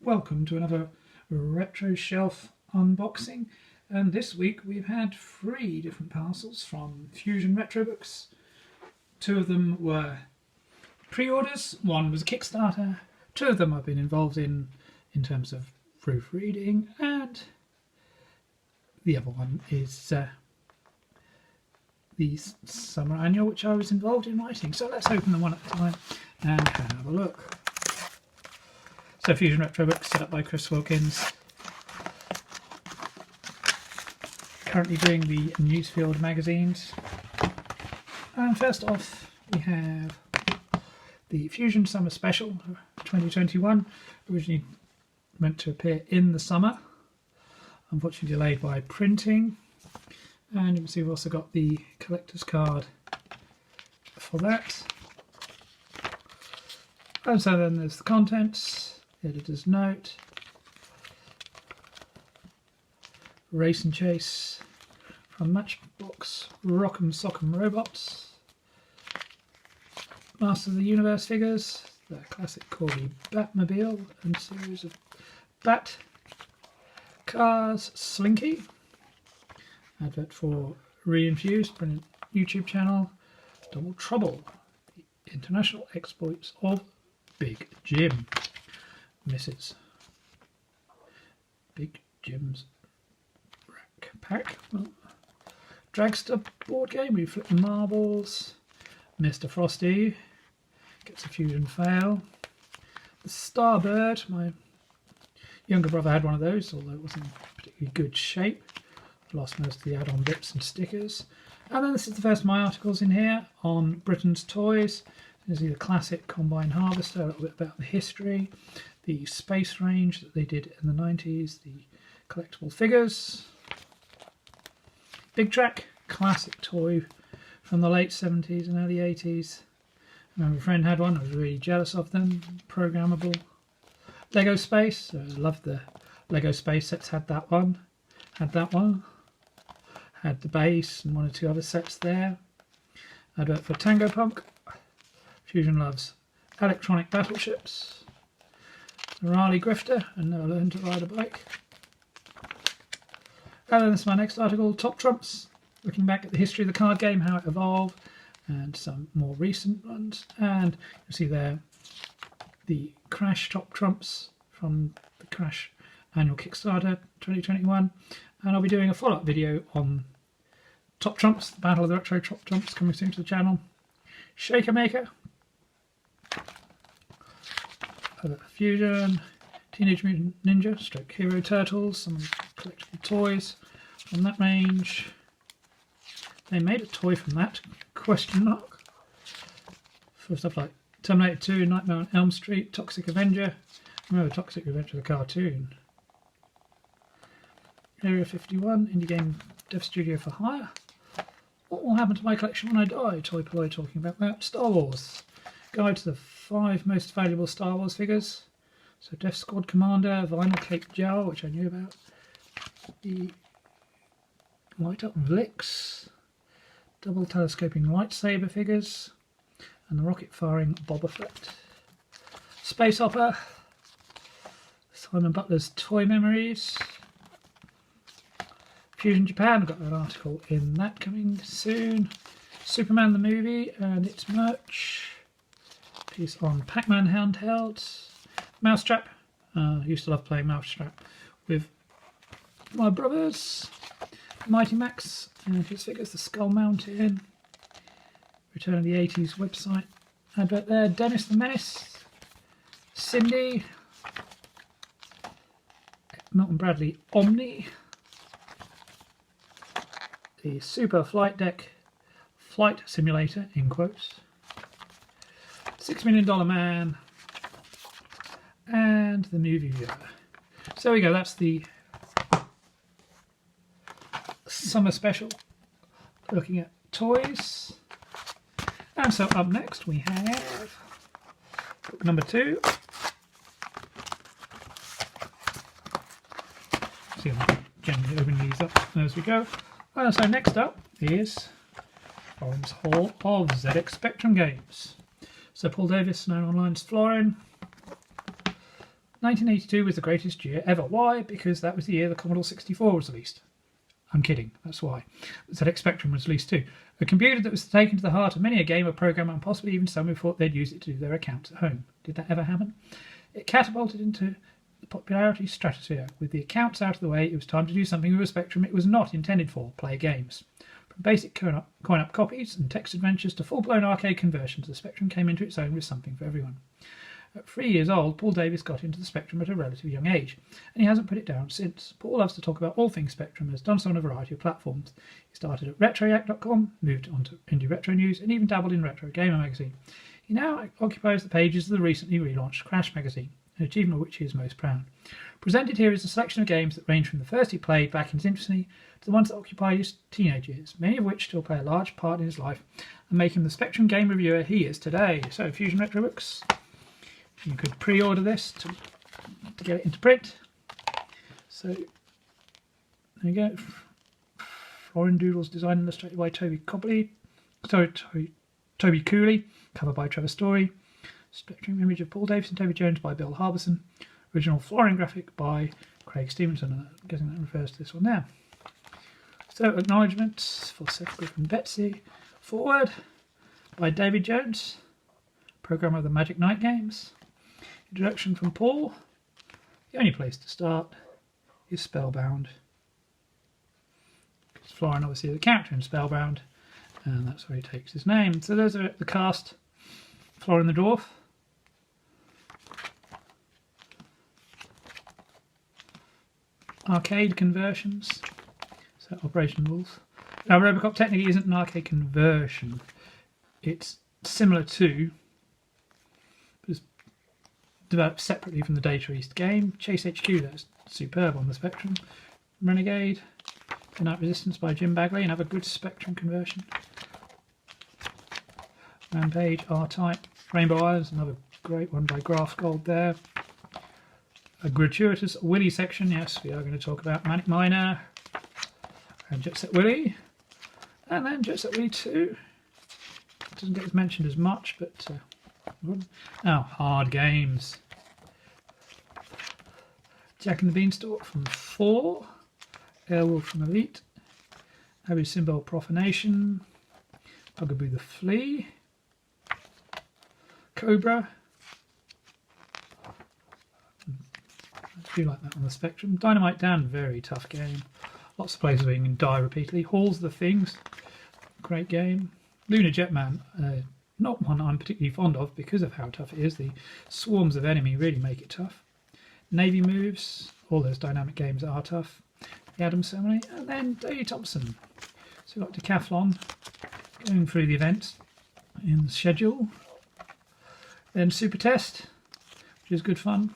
Welcome to another retro shelf unboxing, and this week we've had 3 different parcels from Fusion Retro Books. 2 of them were pre-orders, 1 was a Kickstarter, 2 of them I've been involved in terms of proofreading, and the other one is the summer annual, which I was involved in writing. So let's open them one at a time and have a look. So Fusion Retro Books, set up by Chris Wilkins. Currently doing the Newsfield magazines. And first off, we have the Fusion Summer Special 2021, originally meant to appear in the summer, unfortunately delayed by printing. And you can see we've also got the collector's card for that. And so then there's the contents. Editor's note, Race and Chase from Matchbox Rock'em Sock'em Robots, Masters of the Universe figures, the classic Corby Batmobile and series of Bat Cars, Slinky, advert for Reinfused, brilliant YouTube channel, Double Trouble, the international exploits of Big Jim. Mrs. Big Jim's Rack Pack. Dragster board game, we flip marbles. Mr. Frosty gets a Fusion fail. The Starbird, my younger brother had one of those, although it wasn't in particularly good shape. I've lost most of the add-on bits and stickers. And then this is the first of my articles in here on Brittains toys. This is the classic Combine Harvester, a little bit about the history, the space range that they did in the 90s, the collectible figures. Big Track, classic toy from the late 70s and early 80s. I remember a friend had one, I was really jealous of them, programmable. Lego Space, I loved the Lego Space sets, had that one. Had the base and 1 or 2 other sets there. Advert for Tango Punk. Fusion loves electronic battleships. Raleigh Grifter, and never learned to ride a bike. And then this is my next article, Top Trumps, looking back at the history of the card game, how it evolved, and some more recent ones. And you'll see there the Crash Top Trumps from the Crash annual Kickstarter 2021. And I'll be doing a follow-up video on Top Trumps, the Battle of the Retro Top Trumps, coming soon to the channel. Shaker Maker. Fusion, Teenage Mutant Ninja, Stroke Hero Turtles, some collectible toys from that range. They made a toy from that, question mark. For stuff like Terminator 2, Nightmare on Elm Street, Toxic Avenger. Remember Toxic Avenger, the cartoon. Area 51, Indie Game Dev Studio for Hire. What will happen to my collection when I die? Toy Ploy talking about that. Star Wars. Guide to the 5 most valuable Star Wars figures. So Death Squad Commander, Vinyl Cape Jar, which I knew about. The Light Up Vlix. Double telescoping lightsaber figures. And the rocket firing Boba Fett. Space Opera. Simon Butler's Toy Memories. Fusion Japan, I've got an article in that coming soon. Superman the movie and its merch. Piece on Pac-Man handheld. Mousetrap. I used to love playing Mousetrap with my brothers. Mighty Max and his figures, the Skull Mountain. Return of the 80s website advert there. Dennis the Menace. Cindy. Milton Bradley Omni. The Super Flight Deck Flight Simulator, in quotes. $6 Million Man. And the movie viewer. So there we go, that's the summer special. Looking at toys. And so up next we have book number 2. See, I'm generally opening these up as we go. So next up is FLORIN'S Hall of ZX Spectrum games. So Paul Davies, known online as Florin. 1982 was the greatest year ever. Why? Because that was the year the Commodore 64 was released. I'm kidding, that's why. ZX Spectrum was released too. A computer that was taken to the heart of many a gamer, programmer, and possibly even some who thought they'd use it to do their accounts at home. Did that ever happen? It catapulted into the popularity stratosphere. With the accounts out of the way, it was time to do something with a Spectrum it was not intended for: play games. From basic coin-up copies and text adventures to full-blown arcade conversions, the Spectrum came into its own with something for everyone. At 3 years old, Paul Davies got into the Spectrum at a relatively young age, and he hasn't put it down since. Paul loves to talk about all things Spectrum and has done so on a variety of platforms. He started at retroyak.com, moved on to Indie Retro News, and even dabbled in Retro Gamer magazine. He now occupies the pages of the recently relaunched Crash magazine, an achievement of which he is most proud. Presented here is a selection of games that range from the first he played back in his infancy to the ones that occupied his teenage years, many of which still play a large part in his life and make him the Spectrum game reviewer he is today. So, Fusion Retro Books. You could pre-order this to get it into print. So there you go. Florin Doodles, designed and illustrated by Toby Cooley, cover by Trevor Story. Spectrum image of Paul Davies and Toby Jones by Bill Harbison. Original Florin graphic by Craig Stevenson. I'm guessing that refers to this one now. So acknowledgements for Seth Griffin Betsy. Foreword by David Jones, programmer of the Magic Knight games. Introduction from Paul. The only place to start is Spellbound. Because Florin obviously is a character in Spellbound, and that's where he takes his name. So there's the cast. Florin the Dwarf. Arcade conversions. So Operation Wolf. Now Robocop technically isn't an arcade conversion. It's similar to, developed separately from the Data East game. Chase HQ, that's superb on the Spectrum. Renegade, Night Resistance by Jim Bagley, another good Spectrum conversion. Rampage, R-Type, Rainbow Islands, another great one by Graph Gold there. A gratuitous Willy section, yes, we are going to talk about Manic Miner and Jet Set Willy. And then Jet Set Willy 2. It doesn't get mentioned as much, but now, hard games. Jack and the Beanstalk from 4. Airwolf from Elite. Abu Simbel Profanation. Bugaboo the Flea. Cobra. I do like that on the Spectrum. Dynamite Dan, very tough game. Lots of places where you can die repeatedly. Halls of the Things, great game. Lunar Jetman, not one I'm particularly fond of because of how tough it is. The swarms of enemy really make it tough. Navy Moves, all those dynamic games are tough. The Adams Ceremony, and then Daley Thomson. So we've got Decathlon, going through the events in the schedule. Then Super Test, which is good fun.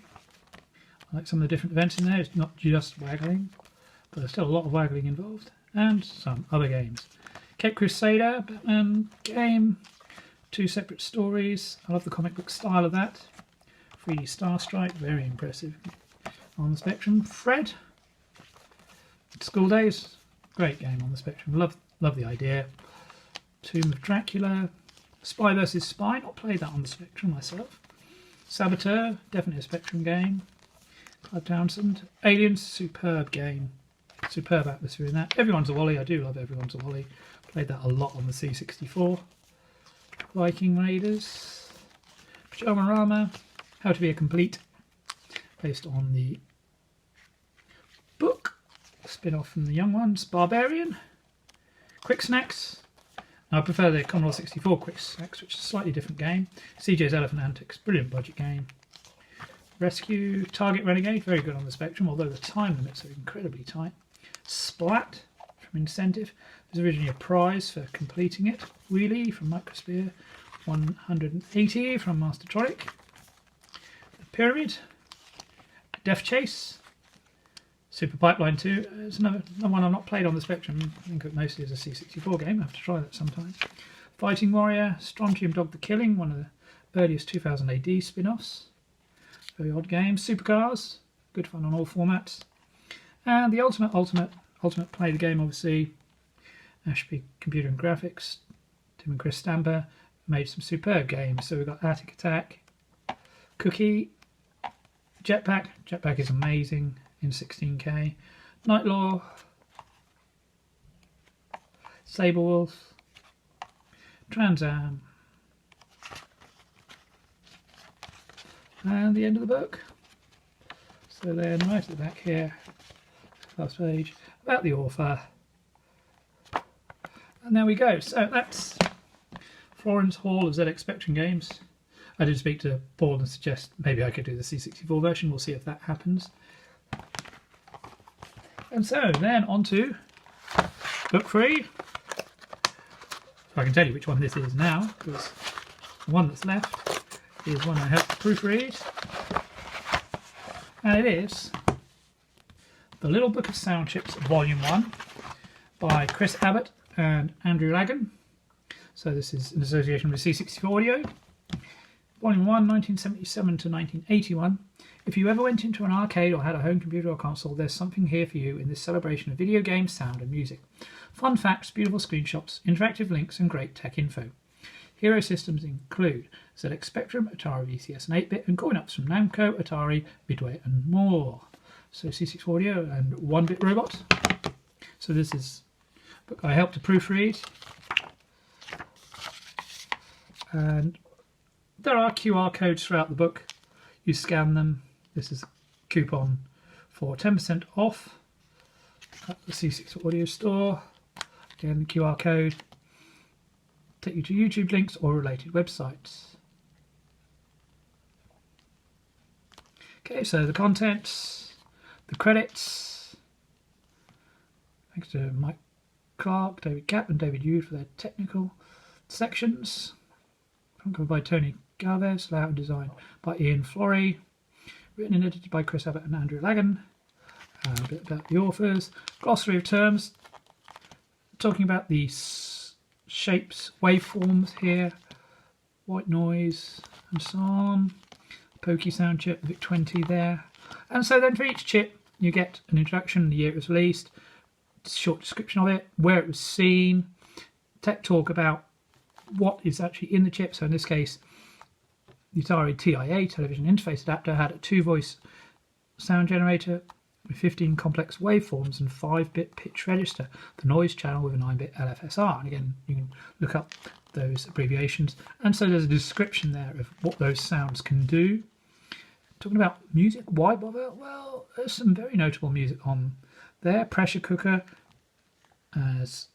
I like some of the different events in there. It's not just waggling, but there's still a lot of waggling involved. And some other games. Cape Crusader, Batman game. 2 separate stories. I love the comic book style of that. 3D Star Strike, very impressive on the Spectrum. Fred, School Days, great game on the Spectrum. Love the idea. Tomb of Dracula. Spy vs Spy, not played that on the Spectrum myself. Saboteur, definitely a Spectrum game. Clive Townsend. Aliens, superb game. Superb atmosphere in that. Everyone's a Wally, I do love Everyone's a Wally. Played that a lot on the C64. Viking Raiders. Pajama Rama. How to Be a Complete. Based on the book. Spin-off from the Young Ones. Barbarian. Quick Snacks. I prefer the Commodore 64 Quick Snacks, which is a slightly different game. CJ's Elephant Antics, brilliant budget game. Rescue, Target Renegade, very good on the Spectrum, although the time limits are incredibly tight. Splat from Incentive, there's originally a prize for completing it. Wheelie from Microsphere, 180 from Mastertronic. The Pyramid, Death Chase, Super Pipeline 2, it's another one I've not played on the Spectrum. I think it mostly as a C64 game, I have to try that sometime. Fighting Warrior, Strontium Dog the Killing, one of the earliest 2000 AD spin-offs. Very odd game. Supercars, good fun on all formats. And the ultimate play the game, obviously. Ashby Computer and Graphics, Tim and Chris Stamper made some superb games. So we've got Attic Attack, Cookie, Jetpack. Jetpack is amazing in 16K. Night Law, Sabrewolf, Trans Am, and the end of the book. So then right at the back here, last page, about the author. And there we go. So that's FLORIN'S haul of ZX Spectrum games. I did speak to Paul and suggest maybe I could do the C64 version. We'll see if that happens. And so then on to book 3. So I can tell you which one this is now, because the one that's left is one I helped proofread. And it is The Little Book of Sound Chips, Volume 1 by Chris Abbott and Andrew Lagan. So this is in association with C64 Audio. Volume 1, 1977 to 1981. If you ever went into an arcade or had a home computer or console, there's something here for you in this celebration of video games, sound and music. Fun facts, beautiful screenshots, interactive links and great tech info. Hero systems include ZX Spectrum, Atari VCS and 8-bit, and coin-ups from Namco, Atari, Midway and more. So C64 Audio and 1-bit robot. So this is a book I helped to proofread. And there are QR codes throughout the book. You scan them. This is a coupon for 10% off at the C64 Audio store. Again, the QR code take you to YouTube links or related websites. Okay, so the contents, the credits. Thanks to Mike Clark, David Capp and David Hughes for their technical sections. Covered by Tony Galvez, layout and design by Ian Flory, written and edited by Chris Abbott and Andrew Lagan. A bit about the authors. Glossary of terms, talking about the shapes, waveforms here, white noise and so on. Pokey sound chip, VIC-20 there. And so then for each chip you get an introduction, the year it was released, short description of it, where it was seen, tech talk about what is actually in the chip. So in this case, the Atari TIA, television interface adapter, had a 2-voice sound generator with 15 complex waveforms and 5-bit pitch register, the noise channel with a 9-bit LFSR. And again, you can look up those abbreviations. And so there's a description there of what those sounds can do. Talking about music, why bother? Well, there's some very notable music on there. Pressure cooker, as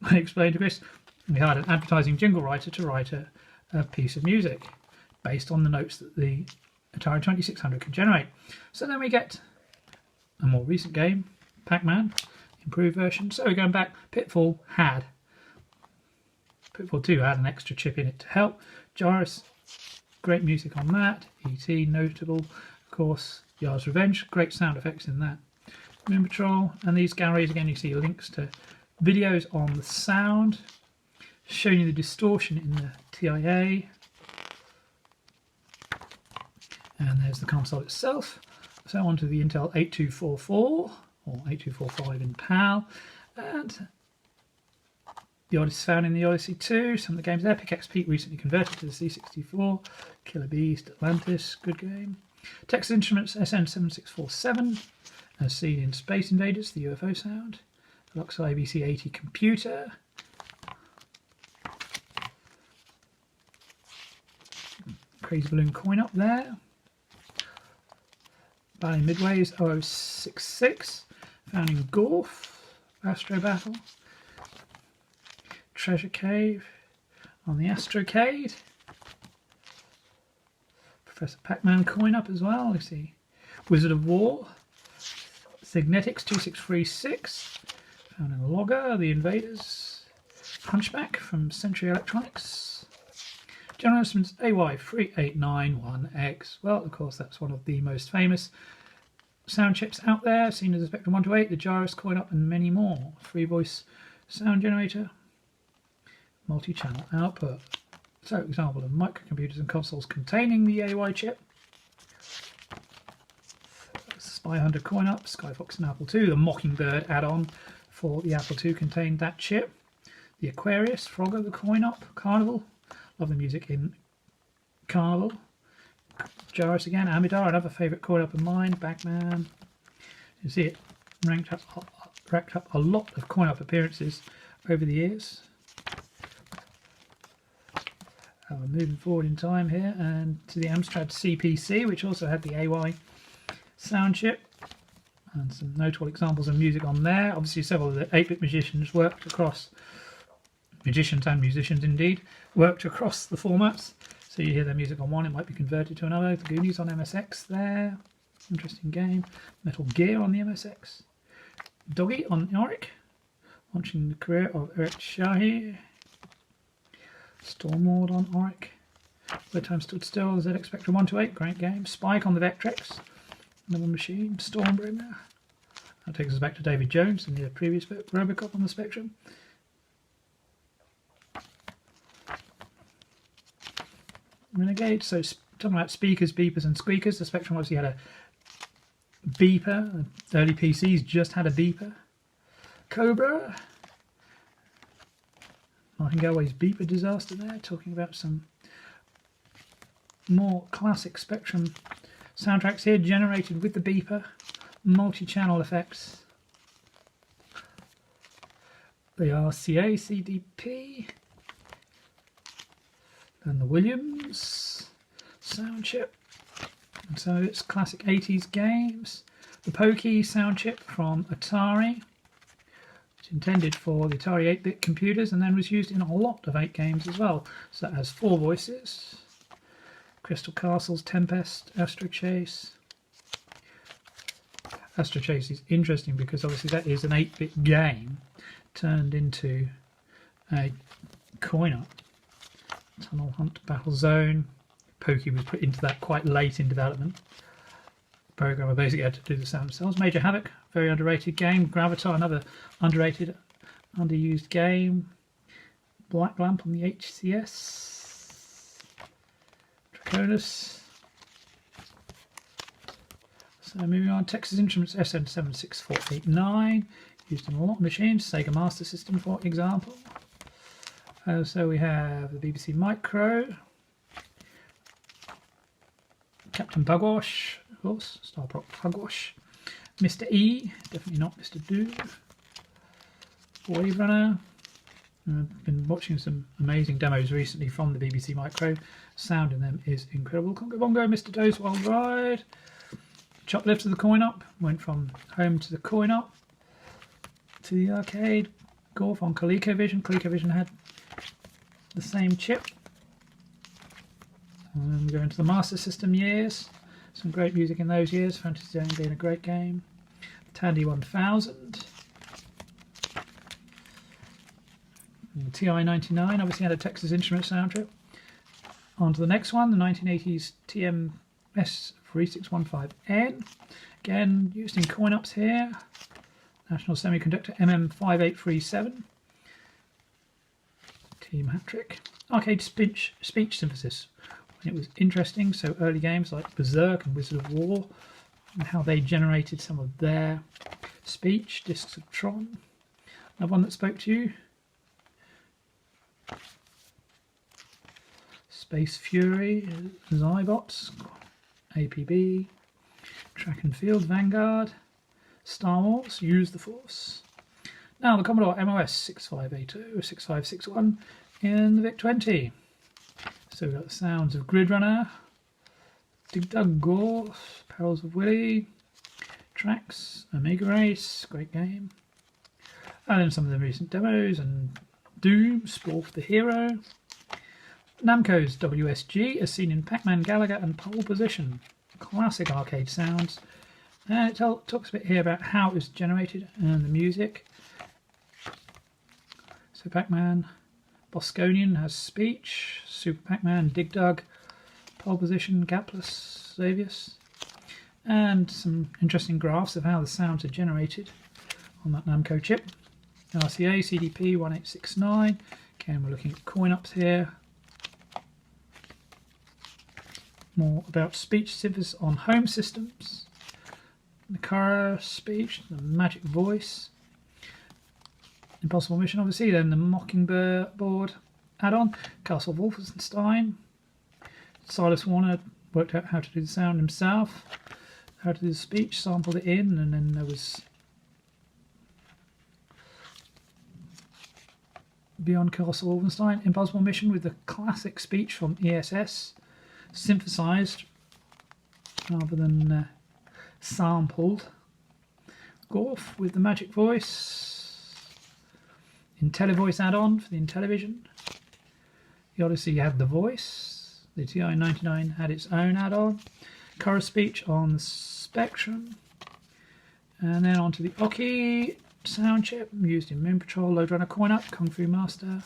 I explained to Chris. We had an advertising jingle writer to write a piece of music based on the notes that the Atari 2600 can generate. So then we get a more recent game, Pac-Man, improved version. So we're going back. Pitfall 2 had an extra chip in it to help. Gyrus, great music on that. E.T. notable, of course. Yard's Revenge, great sound effects in that. Moon Patrol, and these galleries again you see links to videos on the sound, showing you the distortion in the TIA. And there's the console itself. So on to the Intel 8244 or 8245 in PAL. And the Odyssey found in the Odyssey 2. Some of the games there. Pickaxe Pete recently converted to the C64. Killer Beast, Atlantis, good game. Texas Instruments SN7647, as seen in Space Invaders, the UFO sound. Luxor ABC 80 computer. Crazy Balloon coin up there. Bally Midway's 0066, found in Gorf, Astro Battle. Treasure Cave on the Astrocade. Professor Pac-Man coin up as well, you see. Wizard of War, Signetics 2636, found in Logger, The Invaders. Hunchback from Century Electronics. General Instruments AY3891X. Well, of course, that's one of the most famous sound chips out there, seen as the Spectrum 128, the Gyrus coin up, and many more. 3-voice sound generator, multi-channel output. So, example of microcomputers and consoles containing the AY chip. Spy Hunter coin-op, Sky Fox and Apple II. The Mockingbird add-on for the Apple II contained that chip. The Aquarius, Frogger, the coin-op, Carnival. Love the music in Carnival. Jarvis again, Amidar, another favourite coin-op of mine. Bagman. You see it racked up a lot of coin-op appearances over the years. We're moving forward in time here and to the Amstrad Cpc, which also had the AY sound chip, and some notable examples of music on there. Obviously several of the 8-bit musicians worked across, musicians and musicians indeed, worked across the formats. So you hear their music on one, it might be converted to another. The Goonies on MSX there, interesting game. Metal Gear on the MSX. Doggy on Yorick, launching the career of Eric Shahi. Stormlord on Auric. Where Time Stood Still, ZX Spectrum 128, great game. Spike on the Vectrex, another machine. Stormbringer. That takes us back to David Jones in the previous book. Robocop on the Spectrum. Renegade, so talking about speakers, beepers and squeakers, the Spectrum obviously had a beeper. The early PCs just had a beeper. Cobra. Martin Galway's beeper disaster there, talking about some more classic Spectrum soundtracks here, generated with the beeper, multi-channel effects. The RCA CDP, and the Williams sound chip, and some of its classic 80s games. The Pokey sound chip from Atari, intended for the Atari 8-bit computers and then was used in a lot of 8 games as well. So that has 4 voices. Crystal Castles, Tempest, Astro Chase. Astro Chase is interesting because obviously that is an 8-bit game turned into a coin-op. Tunnel Hunt, Battle Zone. Pokey was put into that quite late in development. The programmer basically had to do the sound themselves. Major Havoc, very underrated game. Gravatar, another underrated, underused game. Black Lamp on the HCS. Draconis. So moving on, Texas Instruments SN76489, used in a lot of machines. Sega Master System, for example. So we have the BBC Micro. Captain Bugwash, of course, Starproc Bugwash. Mr. E, definitely not Mr. Do. Wave Runner. I've been watching some amazing demos recently from the BBC Micro. Sound in them is incredible. Congo Bongo, Mr. Doe's Wild Ride. Choplift to the coin-op. Went from home to the coin-op. To the arcade. Golf on ColecoVision. ColecoVision had the same chip. And then we go into the Master System years. Some great music in those years. Fantasy Zone being a great game. Tandy 1000. And the TI-99 obviously had a Texas Instruments soundtrack. On to the next one, the 1980s TMS 3615N. Again, used in coin-ops here. National Semiconductor MM5837. Team hat-trick. Arcade speech synthesis. It was interesting, so early games like Berserk and Wizard of War, and how they generated some of their speech. Discs of Tron. Another one that spoke to you. Space Fury, Zybots, APB, Track and Field, Vanguard, Star Wars, Use the Force. Now the Commodore MOS 6580, 6561 in the VIC-20. So we've got the sounds of Grid Runner, Dig Dug Gore, Perils of Willy, Tracks, Omega Race, great game. And then some of the recent demos, and Doom, Spore for the Hero. Namco's WSG, as seen in Pac-Man, Galaga and Pole Position. Classic arcade sounds. And it talks a bit here about how it was generated and the music. So Pac-Man, Bosconian has speech, Super Pac-Man, Dig Dug, Pole Position, Gapless, Xavius, and some interesting graphs of how the sounds are generated on that Namco chip. RCA CDP 1869. Again, we're looking at coin-ops here. More about speech synthesis on home systems. the Cara speech, the magic voice, Impossible Mission obviously, then the Mockingbird add-on, Castle Wolfenstein. Silas Warner worked out how to do the sound himself, how to do the speech, sampled it in, and then there was Beyond Castle Wolfenstein, Impossible Mission with the classic speech from ESS, synthesized rather than sampled. Gorf with the magic voice, IntelliVoice add-on for the Intellivision. The Odyssey had the voice, the TI-99 had its own add-on, Cara speech on the Spectrum, and then onto the Oki sound chip used in Moon Patrol, Load Runner, Coin Up, Kung Fu Master,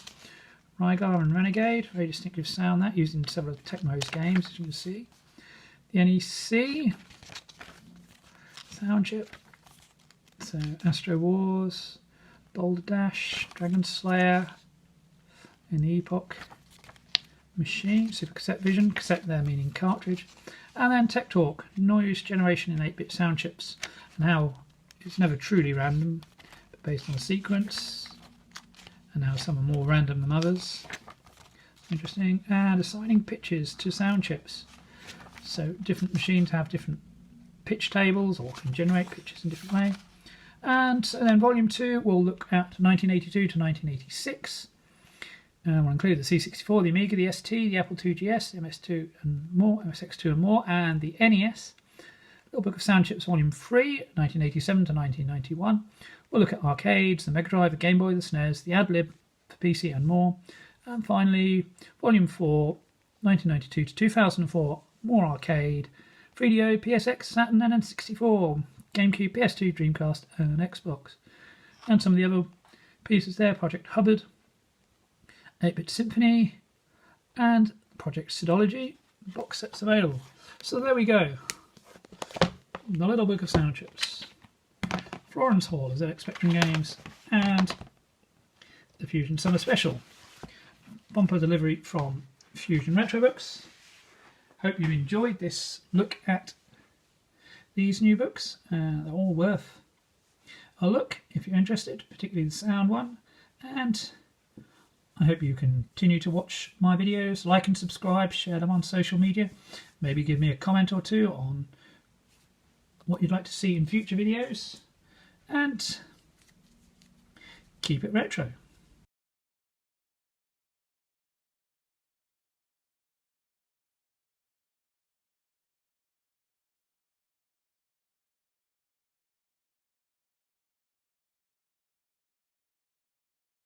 Rygar and Renegade. Very distinctive sound that, used in several of Tecmo's games, as you can see. The NEC sound chip, so Astro Wars, Boulder Dash, Dragon Slayer, in the Epoch machine, Super Cassette Vision, cassette there meaning cartridge, and then Tech Talk, noise generation in 8-bit sound chips, and how it's never truly random, but based on sequence, and how some are more random than others. Interesting. And assigning pitches to sound chips. So different machines have different pitch tables or can generate pitches in a different way. And then volume 2 will look at 1982 to 1986. We'll include the C64, the Amiga, the ST, the Apple IIgs, MS2 and more, MSX2 and more, and the NES. Little Book of Sound Chips Volume 3, 1987 to 1991. We'll look at arcades, the Mega Drive, the Game Boy, the SNES, the AdLib for PC and more. And finally, Volume 4, 1992 to 2004, more arcade, 3DO, PSX, Saturn, and N64, GameCube, PS2, Dreamcast, and Xbox. And some of the other pieces there, Project Hubbard, 8-Bit Symphony, and Project Sidology, box sets available. So there we go. The Little Book of Sound Chips, Florence Hall as ZX Spectrum Games, and the Fusion Summer Special. Bumper delivery from Fusion Retro Books. Hope you enjoyed this look at these new books. They're all worth a look if you're interested, particularly the sound one. And I hope you continue to watch my videos, like and subscribe, share them on social media. Maybe give me a comment or two on what you'd like to see in future videos. And keep it retro.